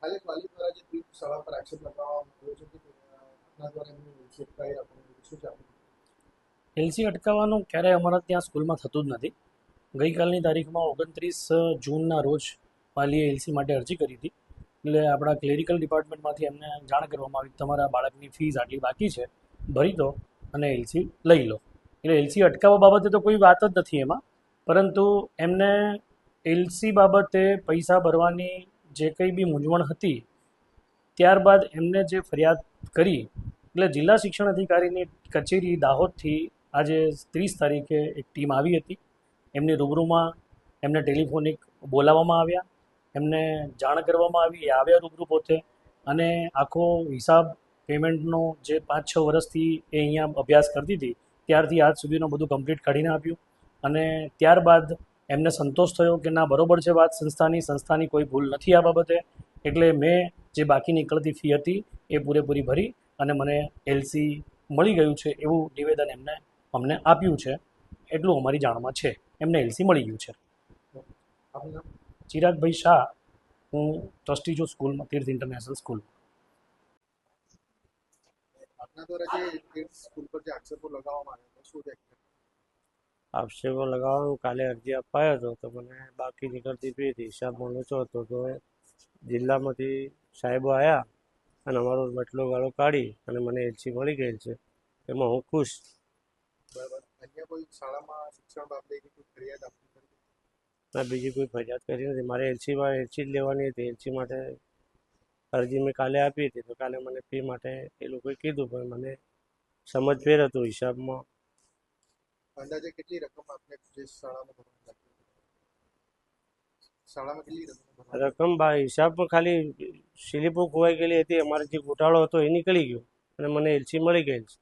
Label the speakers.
Speaker 1: હાલે વાલી દ્વારા જે પીઠ શાળા પર આક્ષેપ લગાવવામાં આવ્યો છે કે આપના દ્વારા એમને છેટકાઈ આપવાનું શું છે આપણું?
Speaker 2: એલસી અટકાવવાનું ક્યારેય અમારા ત્યાં સ્કૂલમાં થતું જ નથી. ગઈકાલની તારીખમાં 29 જૂનના રોજ વાલીએ એલસી માટે અરજી કરી હતી. એટલે આપણા ક્લેરિકલ ડિપાર્ટમેન્ટમાંથી એમને જાણ કરવામાં આવી કે તમારા બાળકની ફીસ આટલી બાકી છે, ભરી દો અને એલસી લઈ લો. એટલે એલસી અટકાવવા બાબતે તો કોઈ વાત જ નથી એમાં, પરંતુ એમને એલસી બાબતે પૈસા ભરવાની જે કંઈ બી મૂંઝવણ હતી, ત્યારબાદ એમને જે ફરિયાદ કરી, એટલે જિલ્લા શિક્ષણ અધિકારીની કચેરી દાહોદથી આજે 30 તારીખે એક ટીમ આવી હતી. એમની રૂબરૂમાં એમને ટેલિફોનિક બોલાવવામાં આવ્યા, એમને જાણ કરવામાં આવી, એ આવ્યા રૂબરૂ પોતે, અને આખો હિસાબ પેમેન્ટનો જે 5-6 વર્ષથી એ અહીંયા અભ્યાસ કરતી હતી ત્યારથી આજ સુધીનું બધું કમ્પ્લીટ કાઢીને આપ્યું. અને ત્યારબાદ એમને સંતોષ થયો કે ના, બરોબર છે વાત સંસ્થાની કોઈ ભૂલ નથી આ બાબતે. એટલે મેં જે બાકી નીકળતી ફી હતી એ પૂરેપૂરી ભરી અને મને એલસી મળી ગયું છે એવું નિવેદન એમને અમને આપ્યું છે. એટલું અમારી જાણમાં છે. એમને એલસી મળી ગયું છે.
Speaker 1: આપનું નામ?
Speaker 2: ચિરાગભાઈ શાહ, હું ટ્રસ્ટી છું સ્કૂલમાં, તીર્થ ઇન્ટરનેશનલ સ્કૂલ.
Speaker 1: આપના દ્વારા જે પીઠ સ્કૂલ પર જે આક્ષેપો લગાવવામાં આવ્યા હતા શું છે?
Speaker 3: આક્ષેપો લગાવવાનું કાલે અરજી અપાયો હતો, તો મને બાકી નીકળતી ફી હતી, હિસાબ ઊંચો હતો, તો જિલ્લામાંથી સાહેબો આવ્યા અને અમારો બટલો ગાળો કાઢી અને મને એલસી મળી ગયેલ છે. એમાં હું ખુશ.
Speaker 1: બરાબર. અન્ય કોઈ શાળામાં શિક્ષણ બાબતે કોઈ ફરિયાદ આપની કરી?
Speaker 3: મેં બીજી કોઈ ફરિયાદ કરી નથી. મારે એલસી જ લેવાની હતી. એલસી માટે અરજી મેં કાલે આપી હતી, તો કાલે મને ફી માટે એ લોકોએ કીધું, પણ મને સમજફેર હતું હિસાબમાં.
Speaker 1: અંદાજે કેટલી રકમ આપને જે શાળામાં ભરવાની બાકી હતી? શાળામાં કેટલી રકમ ભરવાની?
Speaker 3: રકમ હિસાબમાં ખાલી સ્લીપો ખોવાઈ ગયેલી હતી, અમારે જે ગોટાળો હતો એ નીકળી ગયો અને મને એલસી મળી ગયેલ છે.